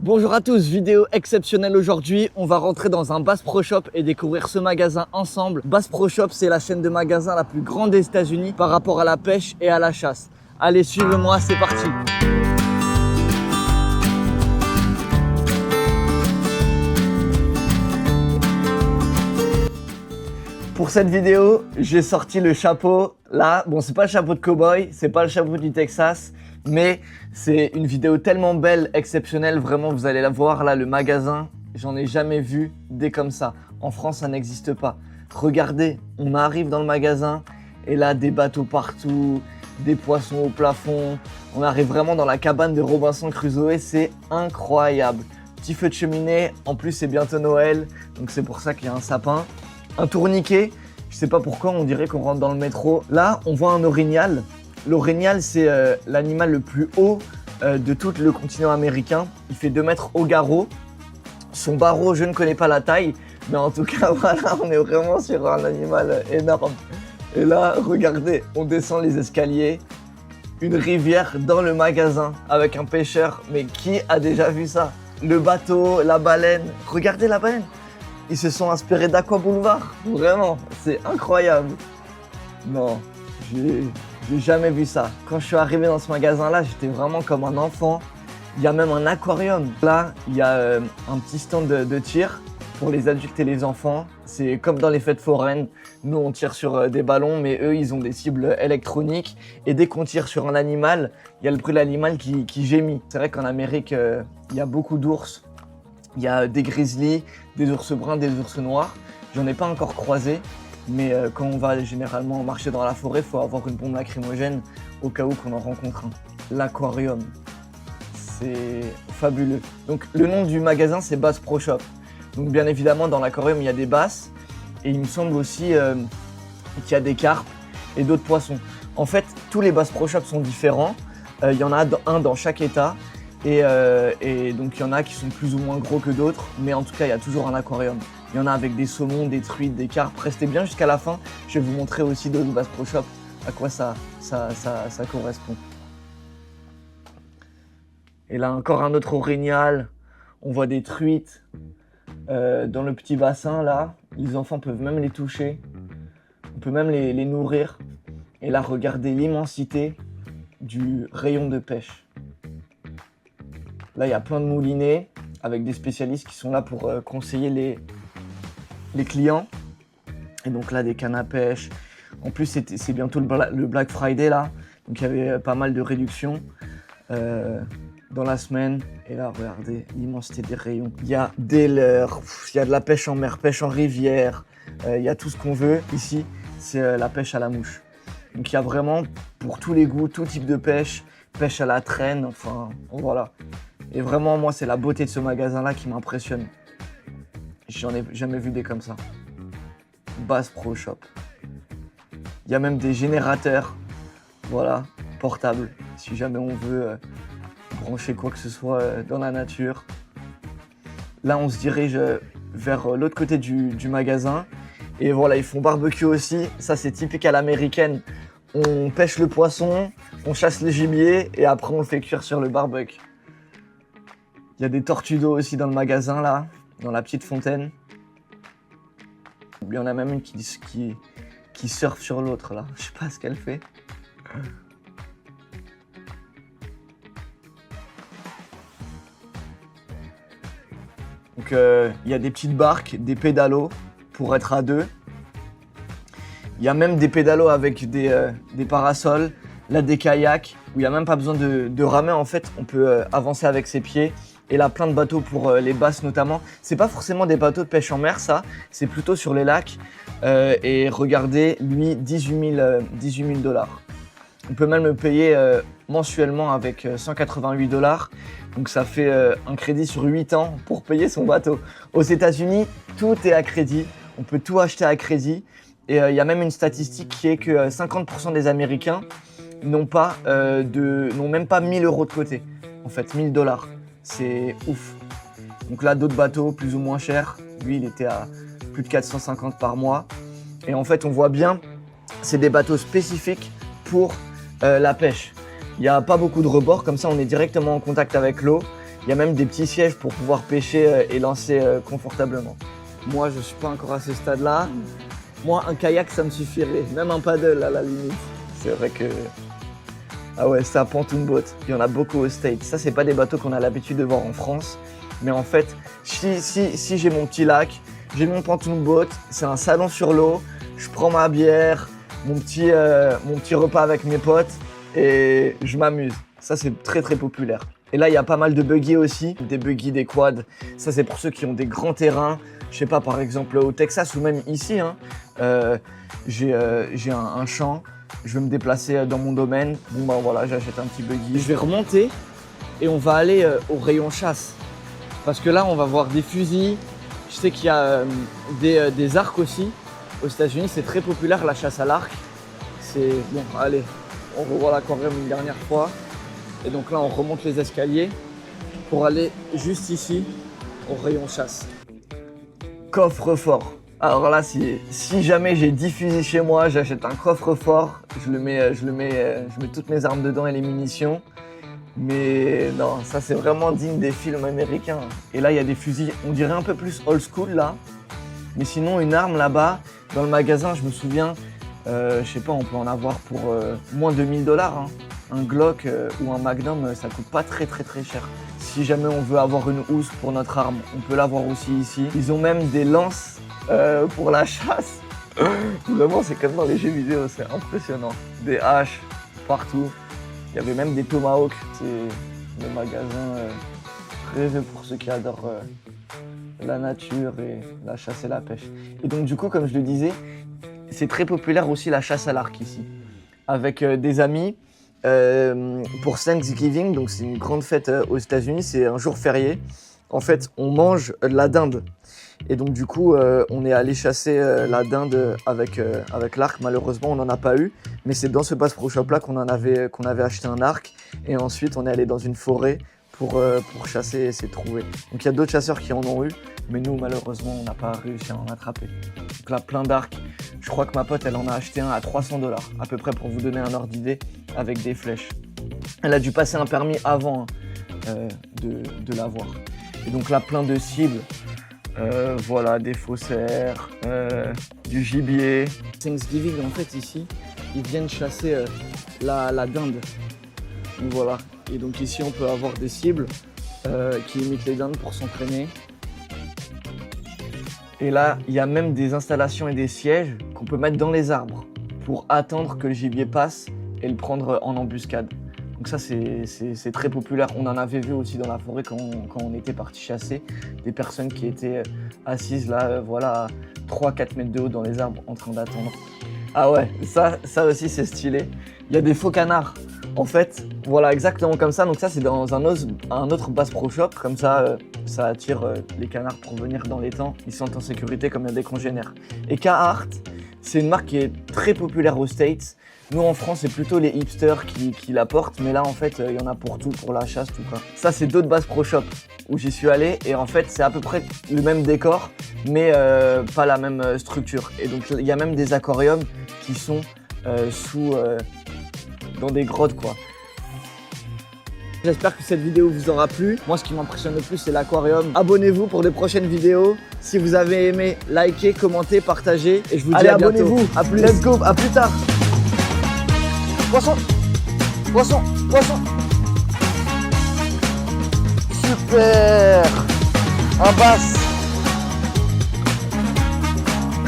Bonjour à tous, vidéo exceptionnelle aujourd'hui. On va rentrer dans un Bass Pro Shop et découvrir ce magasin ensemble. Bass Pro Shop, c'est la chaîne de magasins la plus grande des États-Unis par rapport à la pêche et à la chasse. Allez, suivez-moi, c'est parti. Pour cette vidéo, j'ai sorti le chapeau. Là, bon, c'est pas le chapeau de cow-boy, c'est pas le chapeau du Texas, mais c'est une vidéo tellement belle, exceptionnelle. Vraiment, vous allez la voir là, le magasin, j'en ai jamais vu des comme ça. En France, ça n'existe pas. Regardez, on arrive dans le magasin et là, des bateaux partout, des poissons au plafond. On arrive vraiment dans la cabane de Robinson Crusoe, c'est incroyable. Petit feu de cheminée, en plus c'est bientôt Noël, donc c'est pour ça qu'il y a un sapin. Un tourniquet, je sais pas pourquoi, on dirait qu'on rentre dans le métro. Là, on voit un orignal. L'orignal, c'est l'animal le plus haut de tout le continent américain. Il fait 2 mètres au garrot. Son barreau, je ne connais pas la taille, mais en tout cas, voilà, on est vraiment sur un animal énorme. Et là, regardez, on descend les escaliers. Une rivière dans le magasin avec un pêcheur. Mais qui a déjà vu ça? Le bateau, la baleine. Regardez la baleine. Ils se sont inspirés d'Aqua Boulevard, vraiment, c'est incroyable. Non, j'ai jamais vu ça. Quand je suis arrivé dans ce magasin-là, j'étais vraiment comme un enfant. Il y a même un aquarium. Là, il y a un petit stand de tir pour les adultes et les enfants. C'est comme dans les fêtes foraines. Nous, on tire sur des ballons, mais eux, ils ont des cibles électroniques. Et dès qu'on tire sur un animal, il y a le bruit de l'animal qui gémit. C'est vrai qu'en Amérique, il y a beaucoup d'ours. Il y a des grizzlies, des ours bruns, des ours noirs. J'en ai pas encore croisé, mais quand on va généralement marcher dans la forêt, il faut avoir une bombe lacrymogène au cas où qu'on en rencontre un. L'aquarium, c'est fabuleux. Donc le nom du magasin, c'est Bass Pro Shop. Donc bien évidemment, dans l'aquarium, il y a des basses et il me semble aussi qu'il y a des carpes et d'autres poissons. En fait, tous les Bass Pro Shop sont différents. Il y en a un dans chaque état. Et donc il y en a qui sont plus ou moins gros que d'autres, mais en tout cas il y a toujours un aquarium. Il y en a avec des saumons, des truites, des carpes. Restez bien jusqu'à la fin, je vais vous montrer aussi d'autres Bass Pro Shop, à quoi ça correspond. Et là encore un autre orignal, on voit des truites dans le petit bassin là. Les enfants peuvent même les toucher, on peut même les nourrir. Et là regardez l'immensité du rayon de pêche. Là, il y a plein de moulinets avec des spécialistes qui sont là pour conseiller les clients. Et donc là, des cannes à pêche. En plus, c'est bientôt le Black Friday là. Donc il y avait pas mal de réductions dans la semaine. Et là, regardez l'immensité des rayons. Il y a des leurres, il y a de la pêche en mer, pêche en rivière. Il y a tout ce qu'on veut. Ici, c'est la pêche à la mouche. Donc il y a vraiment pour tous les goûts, tout type de pêche. Pêche à la traîne, enfin voilà. Et vraiment, moi, c'est la beauté de ce magasin-là qui m'impressionne. J'en ai jamais vu des comme ça. Bass Pro Shop. Il y a même des générateurs, voilà, portables, si jamais on veut brancher quoi que ce soit dans la nature. Là, on se dirige vers l'autre côté du magasin. Et voilà, ils font barbecue aussi. Ça, c'est typique à l'américaine. On pêche le poisson, on chasse le gibier et après, on le fait cuire sur le barbecue. Il y a des tortues d'eau aussi dans le magasin, là, dans la petite fontaine. Il y en a même une qui surfe sur l'autre, là. Je sais pas ce qu'elle fait. Donc, il y a des petites barques, des pédalos pour être à deux. Il y a même des pédalos avec des parasols, là, des kayaks, où il n'y a même pas besoin de ramer, en fait. On peut avancer avec ses pieds. Et là, plein de bateaux pour les basses notamment. C'est pas forcément des bateaux de pêche en mer, ça. C'est plutôt sur les lacs. Et regardez, lui, 18 000 $. On peut même le payer mensuellement avec 188 $. Donc ça fait un crédit sur 8 ans pour payer son bateau. Aux États-Unis, tout est à crédit. On peut tout acheter à crédit. Et il y a même une statistique qui est que 50% des Américains n'ont même pas 1 000 € de côté. En fait, 1 000 $. C'est ouf. Donc là, d'autres bateaux plus ou moins chers. Lui, il était à plus de 450 par mois. Et en fait, on voit bien, c'est des bateaux spécifiques pour la pêche. Il n'y a pas beaucoup de rebords, comme ça on est directement en contact avec l'eau. Il y a même des petits sièges pour pouvoir pêcher et lancer confortablement. Moi, je suis pas encore à ce stade-là. Moi, un kayak, ça me suffirait. Même un paddle, à la limite. C'est vrai que... Ah ouais, c'est un pontoon boat. Il y en a beaucoup aux States. Ça, c'est pas des bateaux qu'on a l'habitude de voir en France. Mais en fait, si j'ai mon petit lac, j'ai mon pontoon boat, c'est un salon sur l'eau, je prends ma bière, mon petit repas avec mes potes et je m'amuse. Ça, c'est très très populaire. Et là, il y a pas mal de buggy aussi, des buggy, des quads. Ça, c'est pour ceux qui ont des grands terrains. Je sais pas, par exemple au Texas ou même ici, hein, j'ai un champ. Je vais me déplacer dans mon domaine. Bon, bah voilà, j'achète un petit buggy. Je vais remonter et on va aller au rayon chasse. Parce que là, on va voir des fusils. Je sais qu'il y a des arcs aussi. Aux États-Unis, c'est très populaire la chasse à l'arc. C'est bon, allez, on revoit l'aquarium une dernière fois. Et donc là, on remonte les escaliers pour aller juste ici au rayon chasse. Coffre-fort. Alors là, si jamais j'ai 10 fusils chez moi, j'achète un coffre-fort. Je mets toutes mes armes dedans et les munitions. Mais non, ça c'est vraiment digne des films américains. Et là, il y a des fusils, on dirait un peu plus old school là. Mais sinon, une arme là-bas, dans le magasin, je me souviens, je sais pas, on peut en avoir pour moins de 1000 $. Hein. Un Glock ou un Magnum, ça coûte pas très cher. Si jamais on veut avoir une housse pour notre arme, on peut l'avoir aussi ici. Ils ont même des lances pour la chasse. Vraiment, c'est comme dans les jeux vidéo, c'est impressionnant. Des haches partout. Il y avait même des tomahawks. C'est le magasin rêvé pour ceux qui adorent la nature et la chasse et la pêche. Et donc du coup, comme je le disais, c'est très populaire aussi la chasse à l'arc ici. Avec des amis pour Thanksgiving, donc c'est une grande fête aux États-Unis, c'est un jour férié. En fait, on mange de la dinde. Et donc du coup, on est allé chasser la dinde avec l'arc. Malheureusement, on n'en a pas eu. Mais c'est dans ce Bass Pro Shop là qu'on avait acheté un arc. Et ensuite, on est allé dans une forêt pour chasser et essayer de trouver. Donc il y a d'autres chasseurs qui en ont eu. Mais nous, malheureusement, on n'a pas réussi à en attraper. Donc là, plein d'arcs. Je crois que ma pote, elle en a acheté un à 300 $, à peu près pour vous donner un ordre d'idée, avec des flèches. Elle a dû passer un permis avant de l'avoir. Et donc là, plein de cibles. Voilà, des faussaires, du gibier. Thanksgiving, en fait, ici, ils viennent chasser la dinde. Donc voilà. Et donc ici, on peut avoir des cibles qui imitent les dindes pour s'entraîner. Et là, il y a même des installations et des sièges qu'on peut mettre dans les arbres pour attendre que le gibier passe et le prendre en embuscade. Donc ça, c'est très populaire. On en avait vu aussi dans la forêt quand on était parti chasser. Des personnes qui étaient assises là, voilà, à 3-4 mètres de haut dans les arbres en train d'attendre. Ah ouais, ça aussi c'est stylé. Il y a des faux canards. En fait, voilà, exactement comme ça. Donc ça, c'est dans un autre Bass Pro Shop. Comme ça, ça attire les canards pour venir dans les temps. Ils sont en sécurité comme il y a des congénères. Et Carhartt, c'est une marque qui est très populaire aux States. Nous, en France, c'est plutôt les hipsters qui la portent. Mais là, en fait, il y en a pour tout, pour la chasse, tout quoi. Ça, c'est d'autres Bass Pro Shop où j'y suis allé. Et en fait, c'est à peu près le même décor, mais pas la même structure. Et donc, il y a même des aquariums qui sont dans des grottes, quoi. J'espère que cette vidéo vous aura plu. Moi, ce qui m'impressionne le plus, c'est l'aquarium. Abonnez-vous pour des prochaines vidéos. Si vous avez aimé, likez, commentez, partagez. Et je vous dis à bientôt. Abonnez-vous. À plus. Let's go. À plus tard. Poisson. Poisson. Poisson. Super. Un bass.